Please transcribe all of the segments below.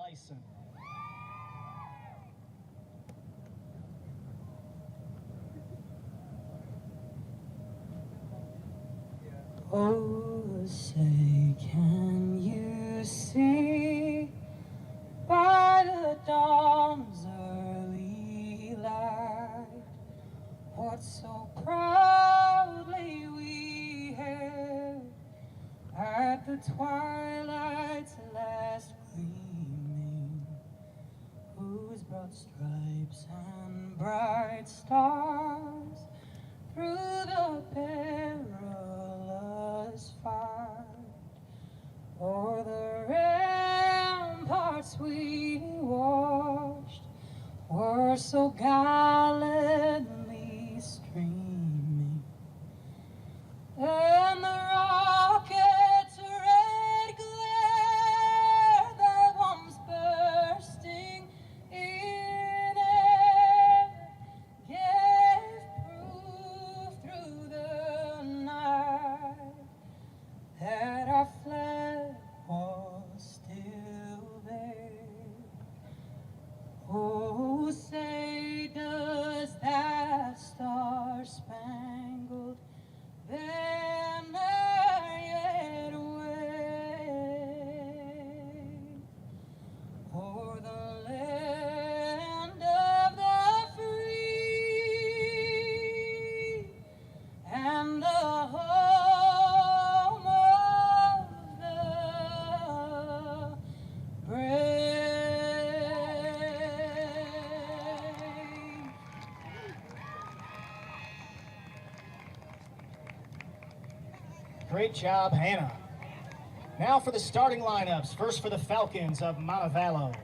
Lyson. Oh, say, can you see by the dawn's early light what so proudly we hailed at the twilight's last gleaming, whose broad stripes and bright stars through the perilous fight o'er the ramparts we watched were so gallantly streaming, and the rocket's red glare that once bursting in air gave proof through the night that our flag was still there. Oh, say, does that star-spangled banner yet wave o'er the land of the free and the home of the brave? Great job, Hannah. Now for the starting lineups. First for the Falcons of Montevallo.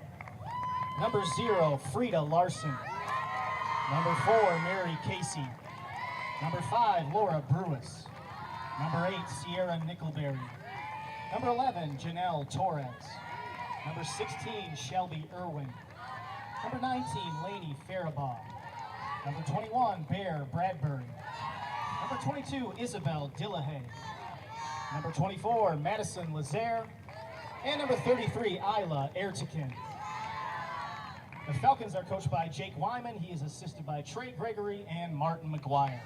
Number 0, Frida Larson. Number 4, Mary Casey. Number 5, Laura Brewis. Number 8, Sierra Nickelberry. Number 11, Janelle Torres. Number 16, Shelby Irwin. Number 19, Lainey Faribaugh. Number 21, Bear Bradbury. Number 22, Isabel Dillahay. Number 24, Madison Lazare. And number 33, Isla Ertekin. The Falcons are coached by Jake Wyman. He is assisted by Trey Gregory and Martin McGuire.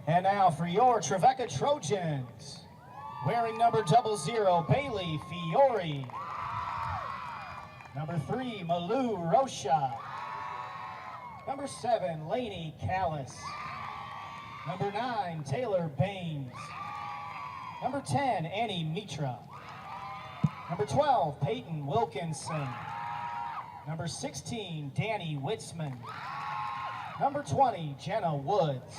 And now for your Trevecca Trojans. Wearing number 00, Bailey Fiore. Number 3, Malou Rocha. Number 7, Lainey Callis. Number 9, Taylor Baines. Number 10, Annie Mitra. Number 12, Peyton Wilkinson. Number 16, Danny Witzman. Number 20, Jenna Woods.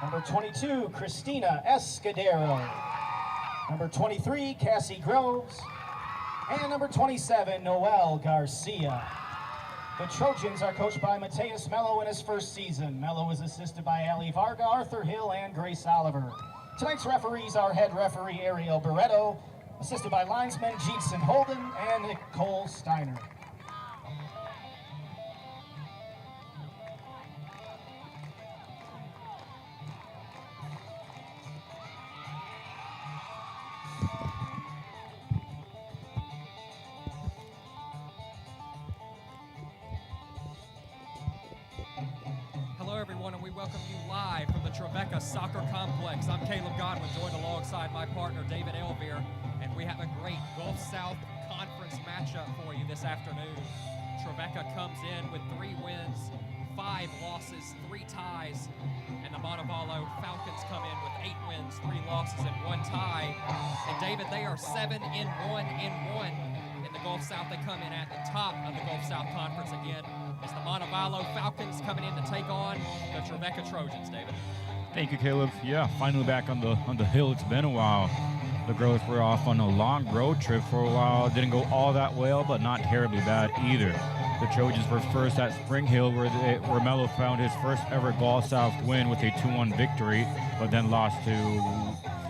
Number 22, Christina Escudero. Number 23, Cassie Groves. And number 27, Noel Garcia. The Trojans are coached by Mateus Mello in his first season. Mello is assisted by Ali Varga, Arthur Hill, and Grace Oliver. Tonight's referees are head referee Ariel Barreto, assisted by linesmen Jeetson Holden and Nicole Steiner. Hello, everyone, and we welcome you live from the Trevecca Soccer Complex. I'm Caleb Godwin, joined alongside my partner, David Elvire, and we have a great Gulf South Conference matchup for you this afternoon. Trevecca comes in with 3 wins, 5 losses, 3 ties, and the Montevallo Falcons come in with 8 wins, 3 losses, and 1 tie. And David, they are 7-1 in the Gulf South. They come in at the top of the Gulf South Conference again. It's the Montevallo Falcons coming in to take on the Trevecca Trojans, David. Thank you, Caleb. Yeah, finally back on the hill. It's been a while. The girls were off on a long road trip for a while. Didn't go all that well, but not terribly bad either. The Trojans were first at Spring Hill, where Mello found his first ever Gulf South win with a 2-1 victory, but then lost to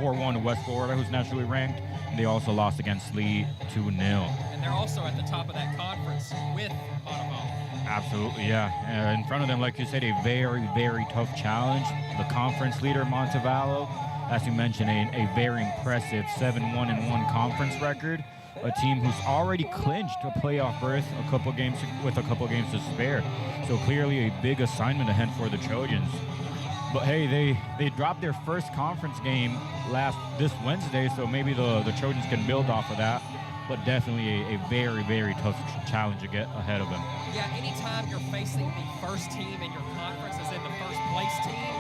4-1 to West Florida, who's nationally ranked. And they also lost against Lee 2-0. And they're also at the top of that conference with Montevallo. Absolutely, yeah. In front of them, like you said, a very, very tough challenge. The conference leader, Montevallo, as you mentioned, a very impressive 7-1-1 conference record. a team who's already clinched a playoff berth a couple games to spare. So clearly a big assignment ahead for the Trojans. But hey, they dropped their first conference game this Wednesday, so maybe the Trojans can build off of that. But definitely a very, very tough challenge to get ahead of them. Yeah, anytime you're facing the first team in your conference as in the first place team,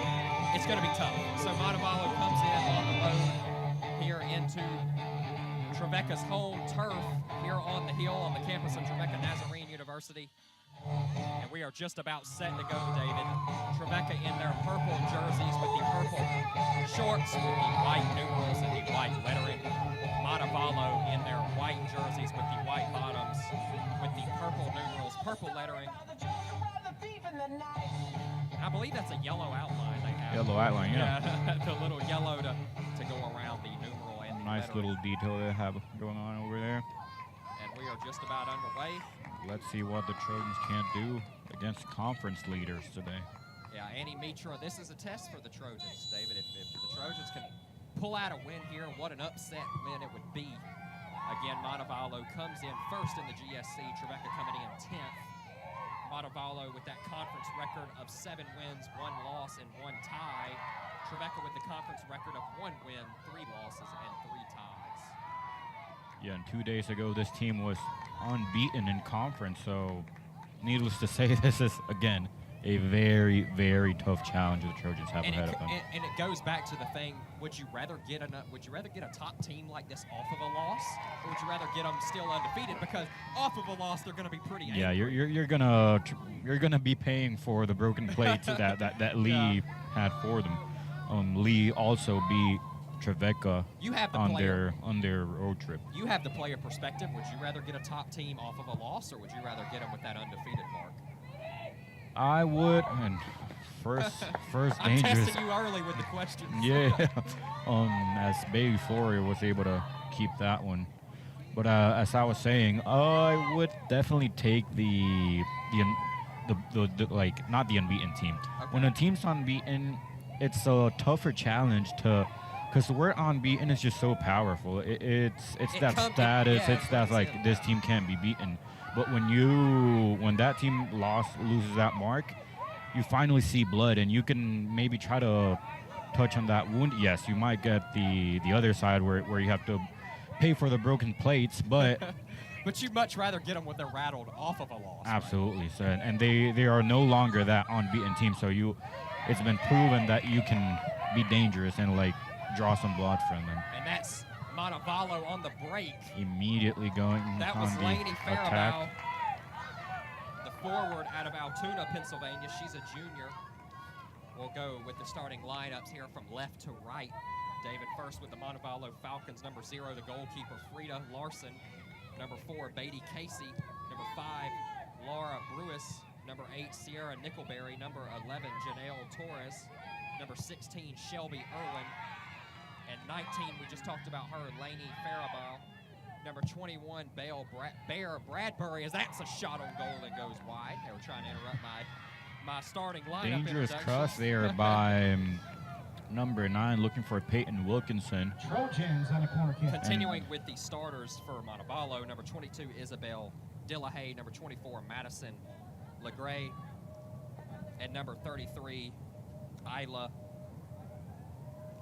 it's going to be tough. So Montevallo comes in on the road here into Trevecca's home turf here on the hill on the campus of Trevecca Nazarene University. And we are just about set to go, David. Trevecca in their purple jerseys with the purple shorts with the white numerals and the white lettering. Montevallo in their white jerseys with the white bottoms with the purple numerals, purple lettering. I believe that's a yellow outline they have. Yellow outline, yeah. The little yellow to go around the numeral and the Nice lettering. little detail they have going on over there. And we are just about underway. Let's see what the Trojans can do against conference leaders today. Yeah, Annie Mitra, this is a test for the Trojans, David. If the Trojans can pull out a win here, what an upset win it would be. Again, Montevallo comes in first in the GSC, Trevecca coming in 10th. Montevallo with that conference record of 7 wins, 1 loss, and 1 tie. Trevecca with the conference record of 1 win, 3 losses, and 3 ties. Yeah, and 2 days ago, this team was unbeaten in conference. So, needless to say, this is, again, a very, very tough challenge the Trojans have ahead of them. And it goes back to the thing: would you rather get a top team like this off of a loss, or would you rather get them still undefeated? Because off of a loss, they're going to be pretty angry. Yeah, you're gonna be paying for the broken plates that Lee had for them. Lee also beat Trevecca on their road trip. You have the player perspective. Would you rather get a top team off of a loss, or would you rather get them with that undefeated mark? I would, and first I'm dangerous. testing you early with the questions. Yeah, as Baby Flory was able to keep that one. But as I was saying, I would definitely take the like not the unbeaten team. Okay. When a team's unbeaten, it's a tougher challenge because the word unbeaten is just so powerful. It's that status. It's that like this team can't be beaten. But when that team loses that mark, you finally see blood, and you can maybe try to touch on that wound. Yes, you might get the other side where you have to pay for the broken plates, but but you'd much rather get them when they're rattled off of a loss. Absolutely. Right? So, and they are no longer that unbeaten team. So it's been proven that you can be dangerous and like draw some blood from them. And that's Montevallo on the break. Immediately going That on was the Lainey attack. Faribault, the forward out of Altoona, Pennsylvania. She's a junior. We'll go with the starting lineups here from left to right. David first with the Montevallo Falcons. Number 0, the goalkeeper, Frida Larson. Number 4, Beatty Casey. Number 5, Laura Brewis. Number 8, Sierra Nickelberry. Number 11, Janelle Torres. Number 16, Shelby Irwin. And 19, we just talked about her, Lainey Faribault. Number 21, Bear Bradbury, as that's a shot on goal and goes wide. They were trying to interrupt my starting lineup. Dangerous cross there by number 9, looking for Peyton Wilkinson. Trojans on a corner kick. Continuing with the starters for Montevallo, number 22, Isabel Dillahay. Number 24, Madison LeGray. And number 33, Isla,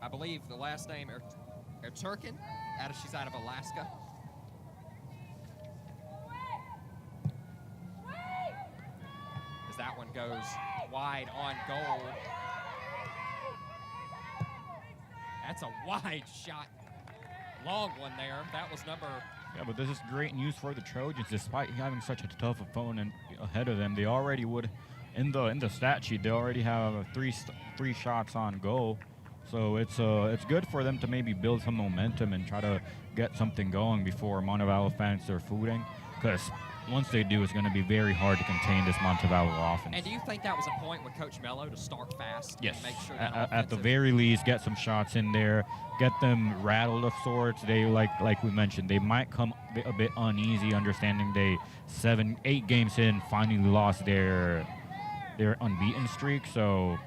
I believe the last name, Turkin. She's out of Alaska. As that one goes wide on goal. That's a wide shot. Long one there. That was number... Yeah, but this is great news for the Trojans. Despite having such a tough opponent ahead of them, they already would, in the stat sheet, they already have three shots on goal. So it's good for them to maybe build some momentum and try to get something going before Montevallo fans start footing. Because once they do, it's going to be very hard to contain this Montevallo offense. And do you think that was a point with Coach Mello to start fast? Yes. And make sure At the very least, get some shots in there, get them rattled of sorts. They like we mentioned, they might come a bit uneasy, understanding they 8 games in finally lost their unbeaten streak. So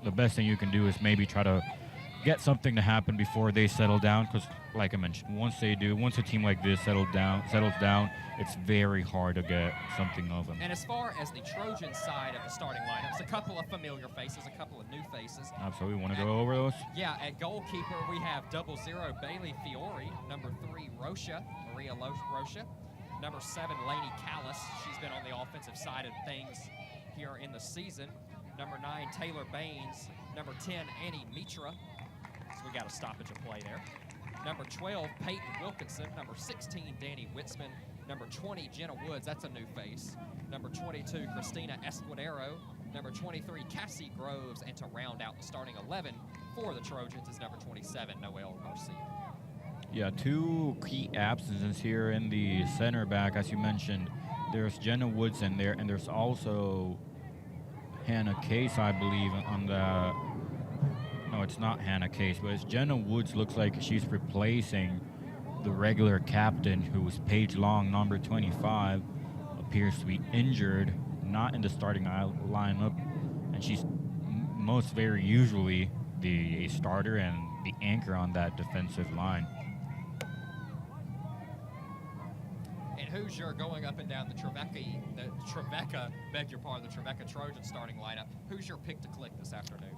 the best thing you can do is maybe try to get something to happen before they settle down. Because, like I mentioned, once a team like this settles down, it's very hard to get something of them. And as far as the Trojan side of the starting lineups, a couple of familiar faces, a couple of new faces. Absolutely. Want to go over those? Yeah, at goalkeeper, we have 00 Bailey Fiore, number 3 Maria Rocha, number 7 Lainey Callis. She's been on the offensive side of things here in the season. Number 9 Taylor Baines, number 10 Annie Mitra. So we got a stoppage of play there. Number 12 Peyton Wilkinson, number 16 Danny Witzman, number 20 Jenna Woods, that's a new face. Number 22 Christina Escudero, number 23 Cassie Groves, and to round out the starting 11 for the Trojans is number 27 Noelle Garcia. Yeah, 2 key absences here in the center back, as you mentioned. There's Jenna Woods in there, and there's also Hannah Case, I believe, on the... No, it's not Hannah Case, but it's Jenna Woods. Looks like she's replacing the regular captain, who was Paige Long, number 25. Appears to be injured, not in the starting lineup, and she's most very usually the starter and the anchor on that defensive line. And Hoosier going up and down the Trevecca, the Trevecca Trojan starting lineup. Who's your pick to click this afternoon?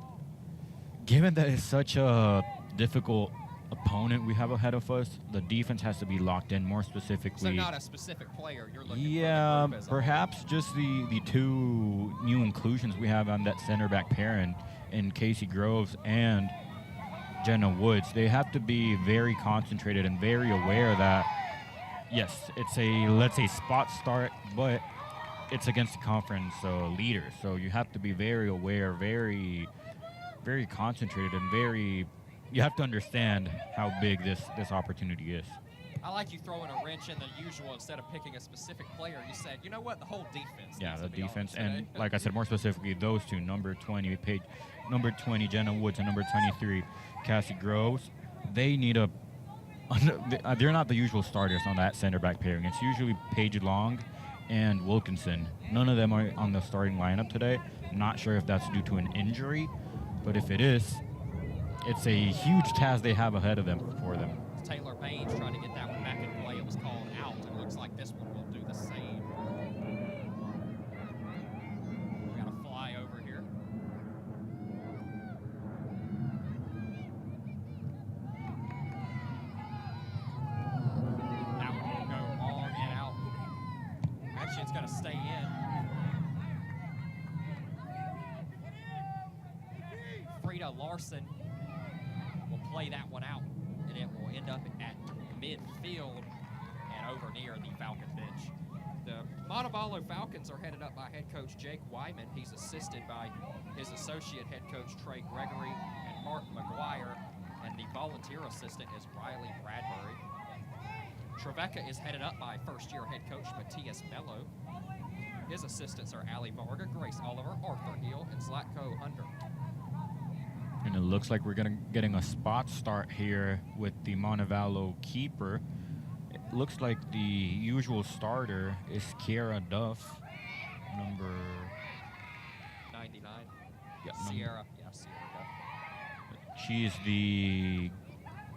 Given that it's such a difficult opponent we have ahead of us, the defense has to be locked in more specifically. So not a specific player you're looking for? Yeah, perhaps just the 2 new inclusions we have on that center back pairing in Casey Groves and Jenna Woods. They have to be very concentrated and very aware that, yes, it's let's say spot start, but it's against the conference leaders. So you have to be very aware, very concentrated, and you have to understand how big this opportunity is. I like you throwing a wrench in the usual. Instead of picking a specific player, you said, you know what, the whole defense. Yeah, needs the to be on defense, today. and like I said, more specifically, those 2, number 20 Jenna Woods and number 23 Cassie Groves. They need they're not the usual starters on that center back pairing. It's usually Paige Long and Wilkinson. None of them are on the starting lineup today. I'm not sure if that's due to an injury, but if it is, it's a huge task they have ahead of them for them. Taylor Baines trying to get that one back in play. It was called out. It looks like this one will do the same. We got a fly over here. That one will go long and out. Actually, it's going to stay in. Frida Larson will play that one out, and it will end up at midfield and over near the Falcon bench. The Montevallo Falcons are headed up by head coach Jake Wyman. He's assisted by his associate head coach Trey Gregory and Mark McGuire, and the volunteer assistant is Riley Bradbury. Trevecca is headed up by first-year head coach Matthias Mello. His assistants are Allie Varga, Grace Oliver, Arthur Hill, and Zlatko Hunter. And it looks like we're getting a spot start here with the Montevallo keeper. It looks like the usual starter is Kiara Duff, number 99. Yeah, Sierra. Yeah, Sierra Duff. She's the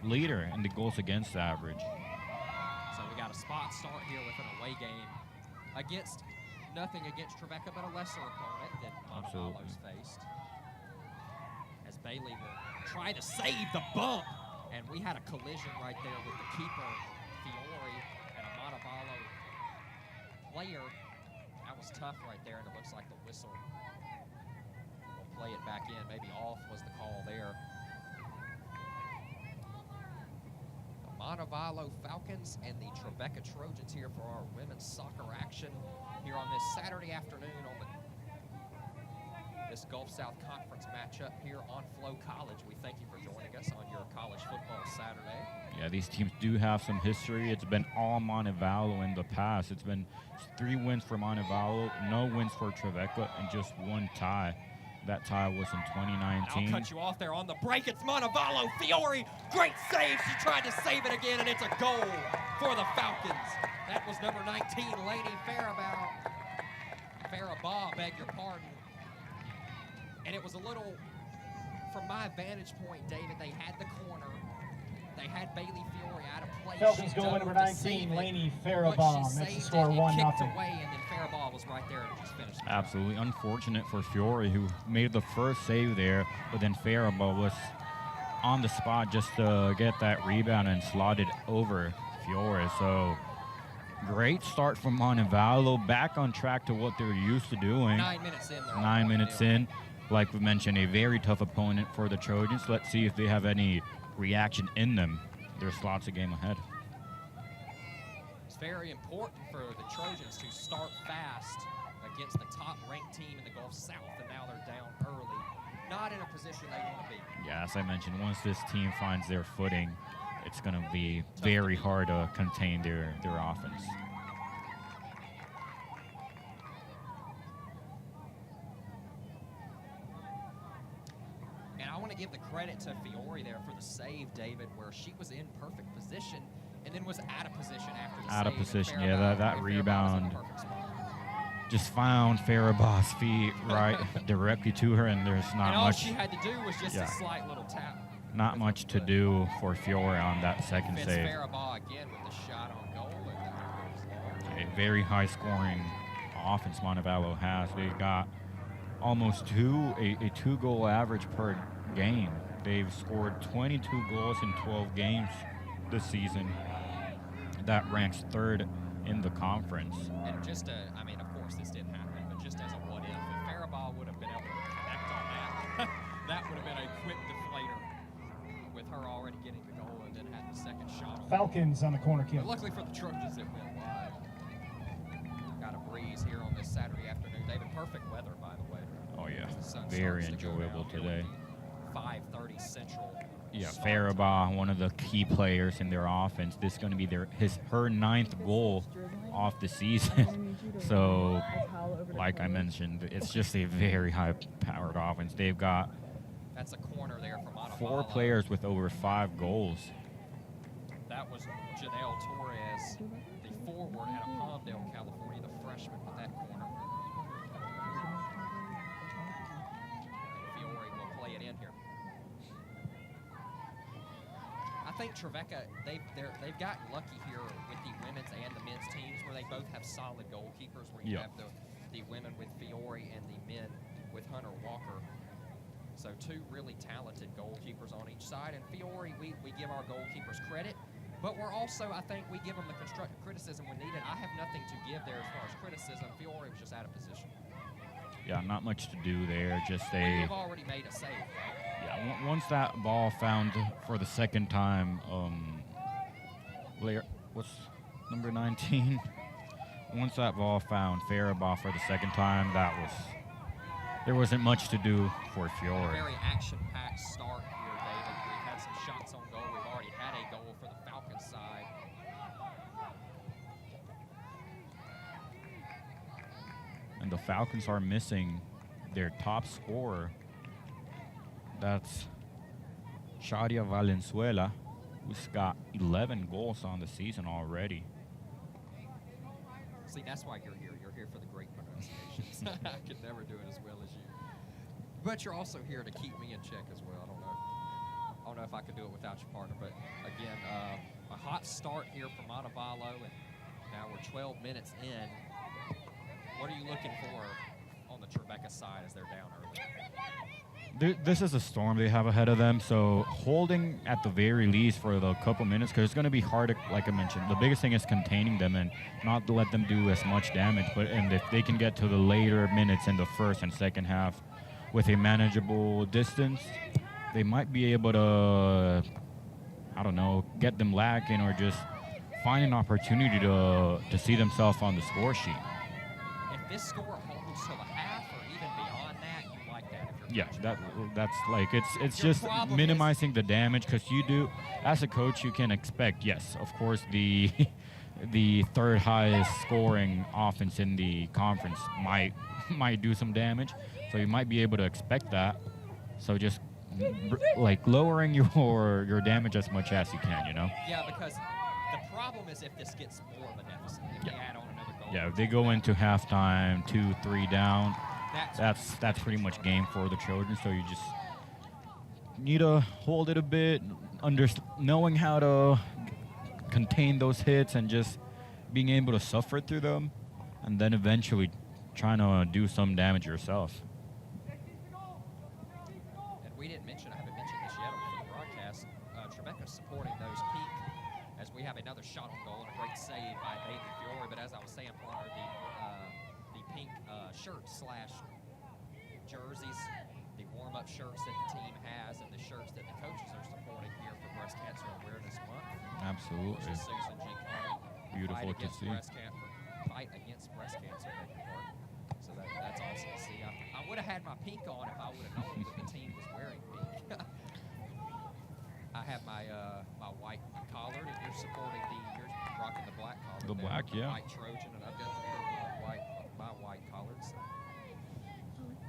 leader in the goals against average. So we got a spot start here with an away game against nothing against Trevecca, but a lesser opponent than Montevallo's faced. As Bailey will try to save the bump, and we had a collision right there with the keeper Fiore and a Montevallo player. That was tough right there, and it looks like the whistle will play it back in. Maybe off was the call there. Montevallo Falcons and the Trevecca Trojans here for our women's soccer action here on this Saturday afternoon on this Gulf South Conference matchup here on Flow College. We thank you for joining us on your college football Saturday. Yeah, these teams do have some history. It's been all Montevallo in the past. It's been 3 wins for Montevallo, no wins for Trevecca, and just 1 tie. That tie was in 2019. I'll cut you off there on the break. It's Montevallo. Fiore, great save. She tried to save it again, and it's a goal for the Falcons. That was number 19, Lainey Farabah, beg your pardon. And it was a little from my vantage point, David, they had the corner. They had Bailey Fiore out of play. Falcons She goal dove number to 19, save it, Lainey but Faribault she makes the saved score it, 1-0. kicked away, and then Faribault was right there and just finished the job. Absolutely unfortunate for Fiore, who made the first save there, but then Faribault was on the spot just to get that rebound and slotted over Fiore. So great start from Montevallo, back on track to what they're used to doing. 9 minutes in. 9 minutes in. Like we mentioned, a very tough opponent for the Trojans. Let's see if they have any reaction in them. There's lots of game ahead. It's very important for the Trojans to start fast against the top-ranked team in the Gulf South, and now they're down early. Not in a position they want to be. Yeah, as I mentioned, once this team finds their footing, it's going to be very hard to contain their offense. And I want to give the credit to Fiore there for the save, David, where she was in perfect position and then was out of position after the save. Out of position, yeah, Faribault- that and rebound. Faribault was in a perfect spot. Just found Faribault's feet right directly to her, and there's not And all much. she had to do was just Yeah. a slight little tap. Not much to do for Fiore on that second Fitz save. Faribault again with the shot on goal. And A very high-scoring offense Montevallo has. They've got almost a two-goal average per game. They've scored 22 goals in 12 games this season. That ranks third in the conference. And just I mean, of course, this didn't happen, but just as a what if Faribault would have been able to connect on that, that would have been a quick deflator with her already getting the goal and then had the second shot. Falcons on the corner kick. But luckily for the Trojans, it went wide. Got a breeze here on this Saturday afternoon. David, perfect weather, by the way. Oh, yeah. As the sun Very starts to go enjoyable down here today. with the 5:30 Central. Yeah, start Faribault, one of the key players in their offense. This is going to be her ninth goal off the season. So, like I mentioned, it's just a very high-powered offense. They've got That's a corner there from Montevallo. 4 players with over 5 goals. That was Janelle Torres, the forward out of Palmdale, California, the freshman with that corner. And Fiore will play it in here. I think Trevecca, they've gotten lucky here with the women's and the men's teams where they both have solid goalkeepers, where you Yeah. have the women with Fiore and the men with Hunter Walker. So 2 really talented goalkeepers on each side. And Fiore, we give our goalkeepers credit, but we're also, I think, we give them the constructive criticism when needed. I have nothing to give there as far as criticism. Fiore was just out of position. Yeah, not much to do there. Just We've already made a save, right? yeah. Once that ball found for the second time, what's number 19? Once that ball found Faribault for the second time, there wasn't much to do for Fiore. Very action-packed start here, David. We've had some shots on goal. We've already had a goal for the Falcons side. And the Falcons are missing their top scorer. That's Shadia Valenzuela, who's got 11 goals on the season already. See, that's why you're here. You're here for the great pronunciations. I could never do it as well as you. But you're also here to keep me in check as well. I don't know if I could do it without your partner. But again, a hot start here for Montevallo, and now we're 12 minutes in. What are you looking for on the Trevecca side as they're down early? This is a storm they have ahead of them, so holding at the very least for the couple minutes, because it's going to be hard, like I mentioned. The biggest thing is containing them and not to let them do as much damage. And if they can get to the later minutes in the first and second half with a manageable distance, they might be able to, I don't know, get them lacking or just find an opportunity to see themselves on the score sheet. If this score holds till the half or even beyond that, you like that if you're Yeah, coaching. that's like it's Your just problem minimizing the damage, because you do, as a coach, you can expect, yes, of course, the the third highest scoring offense in the conference might do some damage, so you might be able to expect that. So just like lowering your damage as much as you can, you know. Yeah, because the problem is if this gets more of a deficit, if they add on another goal. Yeah, if they go into halftime 2-3 down, That's that's pretty much game for the Trojans. So you need to hold it a bit, knowing how to contain those hits and just being able to suffer through them, and then eventually trying to do some damage yourself. And we didn't mention, I haven't mentioned this yet for the broadcast, Trevecca supporting those peak as we have another shot on goal and a great save by Bailey Fiore. But as I was saying, Palmer, the pink shirts / jerseys, the warm-up shirts that the team has, and the shirts that the coaches are supporting here for Breast Cancer Awareness Month. Absolutely. Which is Susan G. Carney. Beautiful to see. Fight against breast cancer. So that's awesome to see. I would have had my pink on if I would have known that the team was wearing pink. I have my my white collared, and you're supporting you're rocking the black collar. The black, yeah. White Trojan, and I've got the purple and white, my white collards.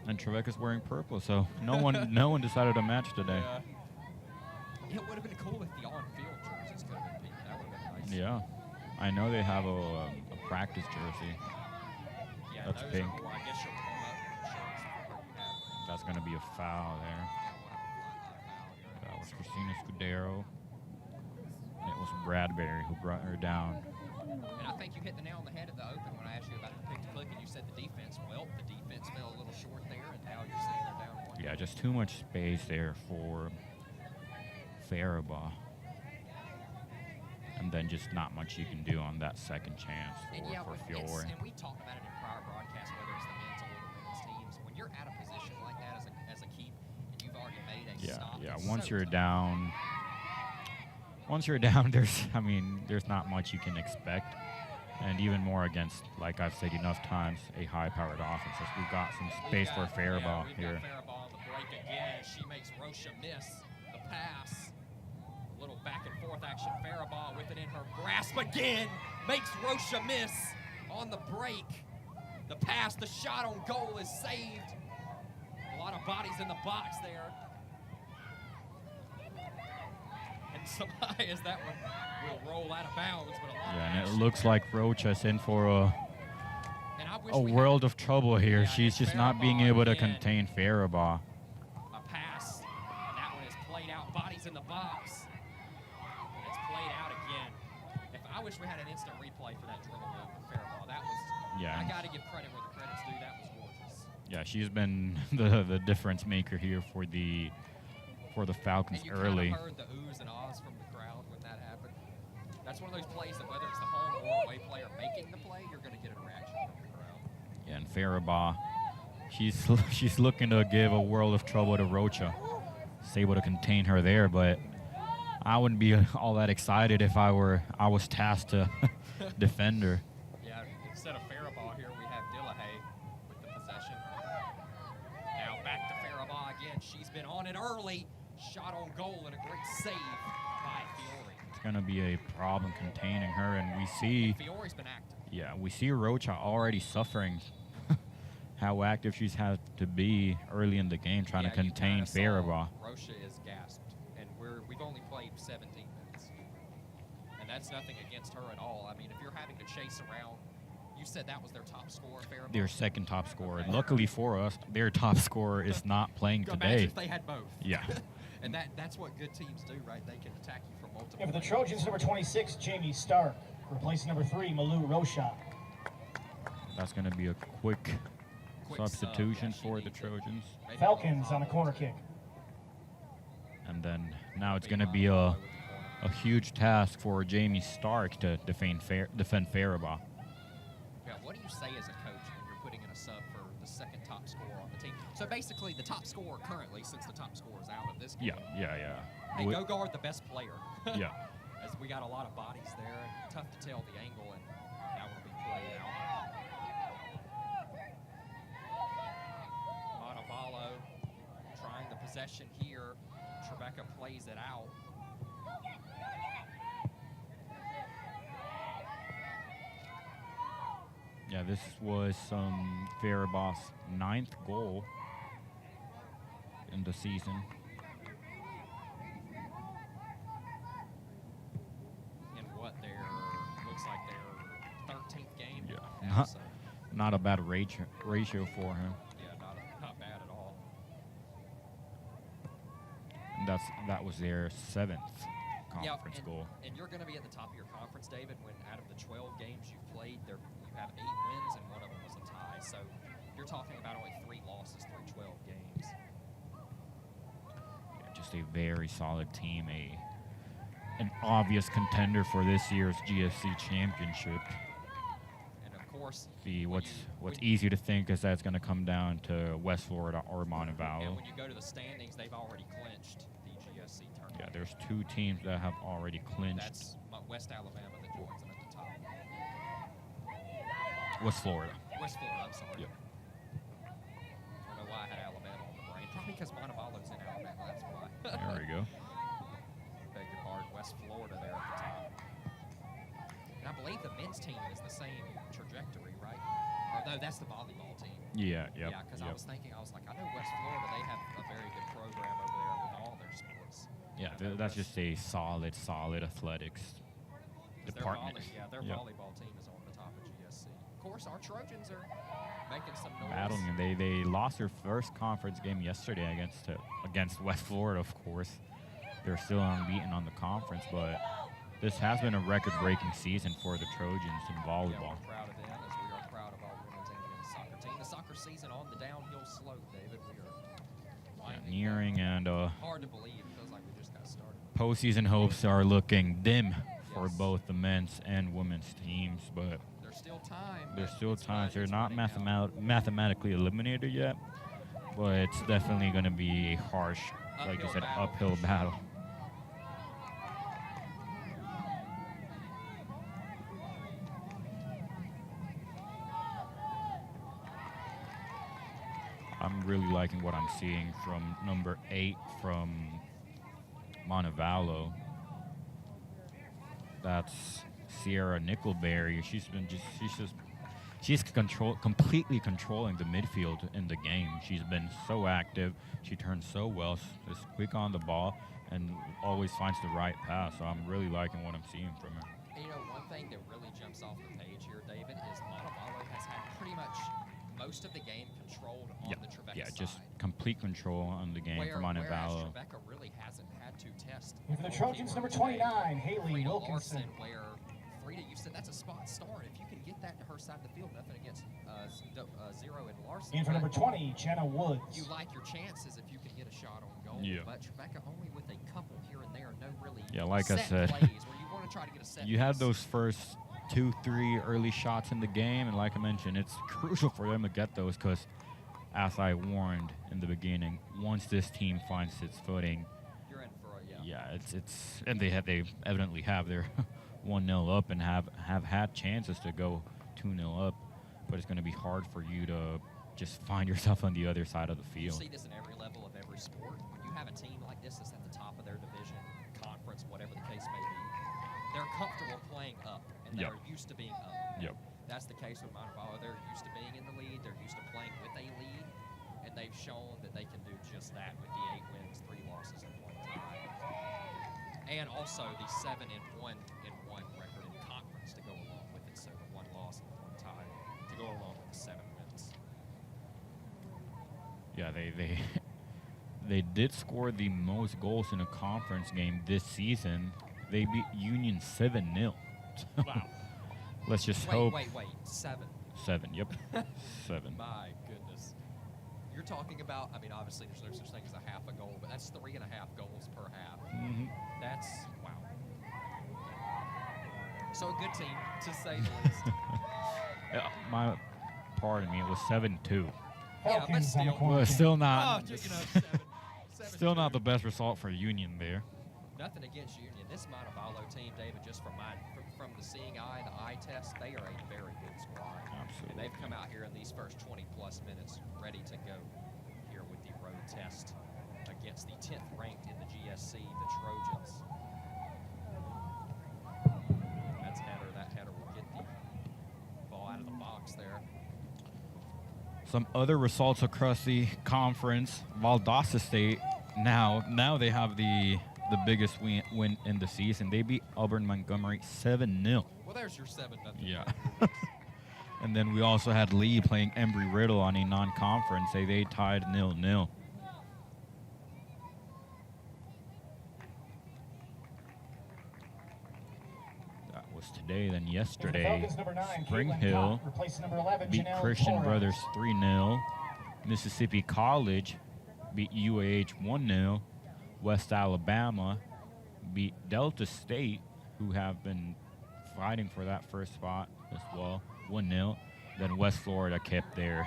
And Trevecca's wearing purple, so no one decided to match today. It would have been cool if the on-field jerseys could have been pink. That would have been nice. Yeah, I know they have a practice jersey. Yeah, That's those pink. Are, I guess your warm-up shirts. That's going to be a foul there. That was Christina Scudero. And it was Bradbury who brought her down. And I think you hit the nail on the head at the open when I asked you about the pick-to-click, and you said the defense. Well, the defense fell a little short there, and now you're seeing they're down one. Yeah, just too much space there for Faribault. And then just not much you can do on that second chance for Fiore. And we talked about it in prior broadcasts, whether it's the men's or the women's teams. When you're at a position like that as a keep, and you've already made a stop. Yeah. it's Once so you're tough. down, there's not much you can expect. And even more against, like I've said enough times, a high-powered offense. As we've got some space for Faribault here. We've got Faribault on the break again. She makes Rocha miss the pass. A little back and forth action. Faribault with it in her grasp again. Makes Rocha miss on the break. The pass, the shot on goal is saved. A lot of bodies in the box there. And somehow as that one will roll out of bounds. But a lot of And it action. looks like Rocha's in for And I wish a we had world of trouble here. Yeah, She's just not being Faribault able to again. contain Faribault. a pass, and that one is played out. Bodies in the box. And it's played out again. I wish we had an instant replay for that dribble move with Faribault. That was, Yeah. I got to give credit where the credit's due. That was gorgeous. Yeah, she's been the difference maker here for the Falcons And you early. kind of heard the oohs and ahs from the crowd when that happened. That's one of those plays that whether it's the home or away player making the play, you're going to get a reaction from the crowd. Yeah, and Faribault, she's looking to give a world of trouble to Rocha. Is able to contain her there, but I wouldn't be all that excited if I was tasked to defend her. Yeah, instead of Faribault here, we have Dillahay with the possession. Now back to Faribault again. She's been on it early. Shot on goal and a great save by Fiore. It's going to be a problem containing her, and we see, Fiore's been active. yeah, we see Rocha already suffering how active she's had to be early in the game trying to Yeah, you contain kinda saw Faribault. Rocha is gasped, and we've only played 17 minutes. And that's nothing against her at all. I mean, if you're having to chase around, you said that was their top scorer, Faribault? Their second top scorer. Okay. Luckily for us, their top scorer is not playing Imagine today. if they had both. Yeah. And that's what good teams do, right? They can attack you from multiple And for the angles. Trojans, number 26, Jamie Stark. Replacing number 3, Malou Rocha. That's going to be a quick Quick substitution sub, yeah, she for the needs it. Trojans. Maybe Falcons on a corner kick. And then now it's going to be a huge task for Jamie Stark to defend Faribault. Yeah, what do you say as a coach when you're putting in a sub for the second top scorer on the team? So basically, the top scorer currently, since the top scorer is out of this game, Yeah. hey, We- go guard the best player. Yeah. As we got a lot of bodies there, and tough to tell the angle, and that will be played out. Montevallo trying the possession here. Trevecca plays it out. Yeah, this was Faribault's 9th goal in the season. In what looks like their 13th game. Yeah. now, so, Not a bad ratio for him. yeah, not bad at all. That was their 7th conference and, goal. And you're going to be at the top of your conference, David, when out of the 12 games you've played, you have 8 wins and one of them was a tie. So you're talking about only 3 losses through 12 games. Yeah, just a very solid team, an obvious contender for this year's GSC championship. And of course, What's easy to think is that's going to come down to West Florida or Montevallo. And when you go to the standings, they've already clinched the GSC tournament. Yeah, there's 2 teams that have already clinched. That's West Alabama that joins them at the top. West Florida. West Florida, I'm sorry. Yep. I don't know why I had Alabama on the brain. Probably because Montevallo's in Alabama, that's why. There we go. Beg your pardon, West Florida there at the top. And I believe the men's team is the same trajectory, right? Or no, that's the volleyball team. Yeah, yep. Yeah, because I was thinking, I was like, I know West Florida, they have a very good program over there with all their sports. Yeah, that's just a solid athletics department. Their volleyball team is on the top of GSC. Of course, our Trojans are making some noise. Battling, and they lost their first conference game yesterday against West Florida, of course. They're still unbeaten on the conference, but this has been a record-breaking season for the Trojans in volleyball. Yeah, we're proud of them, as we are proud of our women's and men's soccer team. The soccer season on the downhill slope, David. We are Nearing and hard to believe. It feels like we just got started. postseason hopes are looking dim for both the men's and women's teams, but there's still time. there's still time. They're not mathematically eliminated yet, but it's definitely going to be a harsh, like you said, uphill battle. I'm really liking what I'm seeing from number 8 from Montevallo. That's Sierra Nickelberry. She's completely controlling the midfield in the game. She's been so active. She turns so well, just quick on the ball, and always finds the right pass. So I'm really liking what I'm seeing from her. You know, one thing that really jumps off the page here, David, is Montevallo has had pretty much most of the game controlled on the Trevecca side. Just complete control on the game for Montevallo. Whereas Trevecca really hasn't had to test. And for the Trojans, number 29, Haley Frida Wilkinson. Larson, where Frida, you said that's a spot start. If you can get that to her side of the field, nothing against Zero and Larson. And for number 20, Jenna Woods. You like your chances if you can get a shot on goal. Yeah. But Trevecca only with a couple here and there, no really like I set said, plays where you want to try to get a set you had piece. those first 2-3 early shots in the game, and like I mentioned, it's crucial for them to get those because, as I warned in the beginning, once this team finds its footing, You're in for a, it's and they evidently have their 1-0 up and have had chances to go 2-0 up, but it's going to be hard for you to just find yourself on the other side of the You field. see this in every level of every sport. When you have a team like this that's at the top of their division, conference, whatever the case may be, they're comfortable playing up, and they're used to being up. Yep. That's the case with Montevallo. They're used to being in the lead. They're used to playing with a lead, and they've shown that they can do just that with the 8 wins, 3 losses, and 1 tie. And also the 7-1 record in conference to go along with it. So the 1 loss and 1 tie to go along with the 7 wins. Yeah, they did score the most goals in a conference game this season. They beat Union 7-0. Wow. Let's just Wait, hope. wait. 7. 7, yep. 7. My goodness. You're talking about, I mean, obviously there's no such thing as a half a goal, but that's 3.5 goals per half. Mm-hmm. That's, wow. So a good team, to say the least. Pardon me, it was 7-2. Yeah, but Falcons on the still. corner. Well, still Oh, not. you know, 7. Still not the best result for Union there. Nothing against Union. This Montevallo team, David, just from from the seeing eye, the eye test, they are a very good squad. Absolutely. And they've come out here in these first 20-plus minutes ready to go here with the road test against the 10th ranked in the GSC, the Trojans. That's header. That header will get the ball out of the box there. Some other results across the conference. Valdosta State now they have the biggest win in the season. They beat Auburn Montgomery 7-0. Well, there's your 7-0. Yeah. And then we also had Lee playing Embry Riddle on a non-conference. They tied 0-0. today than And the yesterday. Falcons, number 9, Spring Caitlin Hill Cott, replacing number 11, beat Janelle Christian Torres. Brothers 3-0. Mississippi College beat UAH 1-0. West Alabama beat Delta State, who have been fighting for that first spot as well, 1-0. Then West Florida kept their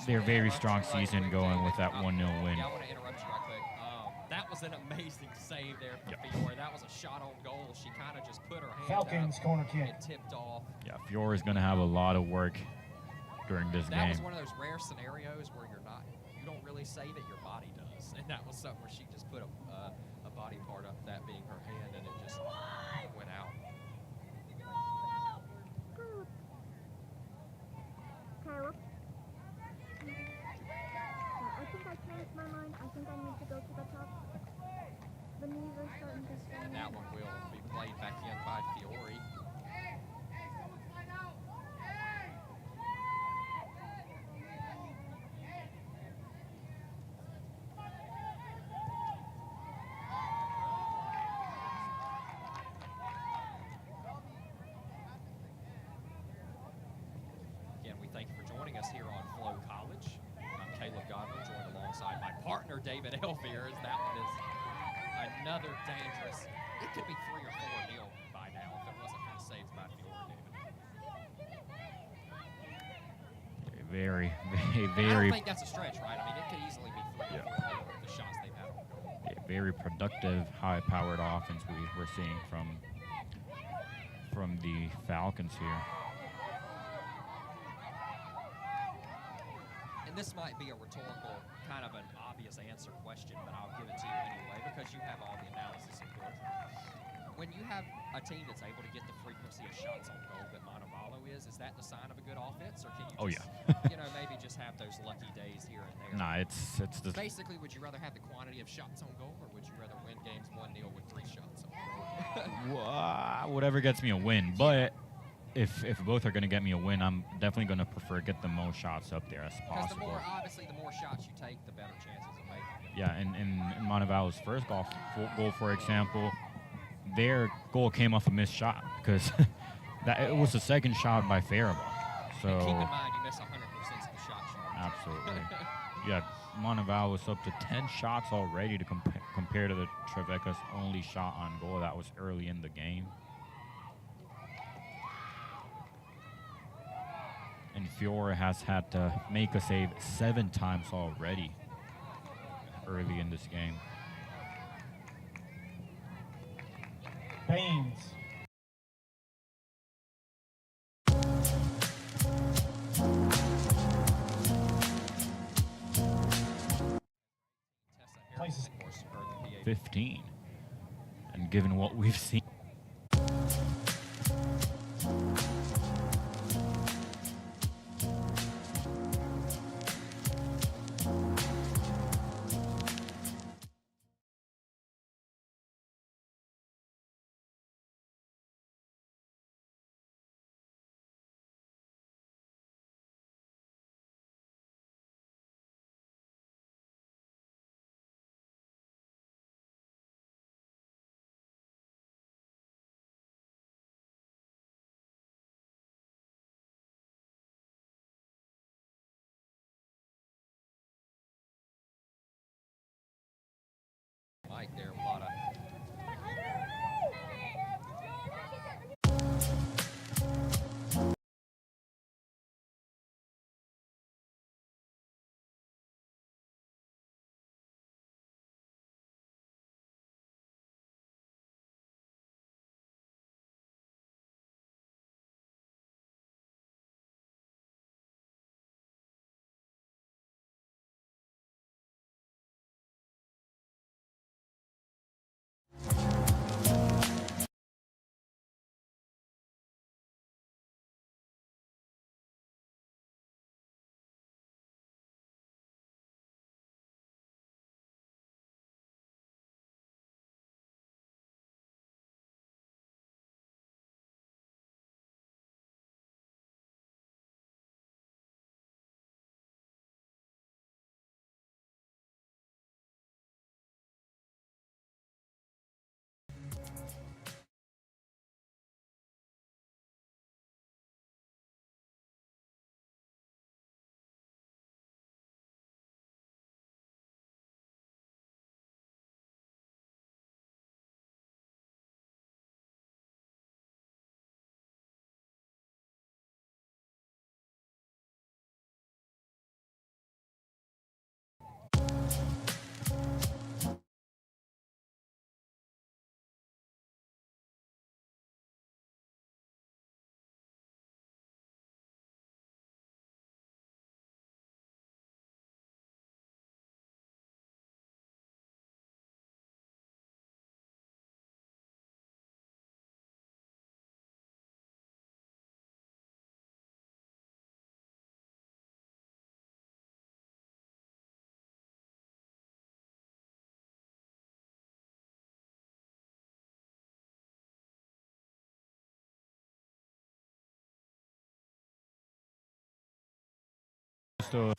their very strong season going with that 1-0 win. Yeah, I want to interrupt you right quick. That was an amazing save there for Fiore. That was a shot on goal. She kind of just put her hand Falcons up corner kick. and tipped off. Yeah, Fiore is going to have a lot of work during this That game. was one of those rare scenarios where you don't really save it, your body does. And that was something where she just put a body part up, that being her hand, and it just went out. Caleb? I think I changed my mind. I think I need to go to the top. The knees are starting to strain. And that one will be played back in by Fiore. Again, we thank you for joining us here on Flow College. I'm Caleb Godwin, joined alongside my partner, David Elvira. That one is another dangerous. It could be 3 or 4-0 by now if it wasn't kind of saved by Fiore, David. Very, I very, don't think that's a stretch, right? I mean, it could easily be 3 or 4-0 with the shots they've had. very productive, high-powered offense we're seeing from the Falcons here. And this might be a rhetorical, kind of an obvious answer question, but I'll give it to you anyway because you have all the analysis, of course. When you have a team that's able to get the frequency of shots on goal that Montevallo is that the sign of a good offense, or can you just, maybe just have those lucky days here and there? Nah, it's the Basically, would you rather have the quantity of shots on goal, or would you rather win games 1-0 with 3 shots on goal? whatever gets me a win. But if both are going to get me a win, I'm definitely going to prefer get the most shots up there as Because possible. the more shots you take, the better chances of making it. Yeah, and in Montevallo's first goal, for example, their goal came off a missed shot because it was the second shot by Faribault. So And keep in mind, you miss 100% of the shots you make. absolutely, yeah. Montevallo was up to 10 shots already to compare to the Trevecca's only shot on goal that was early in the game. And Fiore has had to make a save 7 times already early in this game. Baines. Places. 15. And given what we've seen Mike there, a lot of to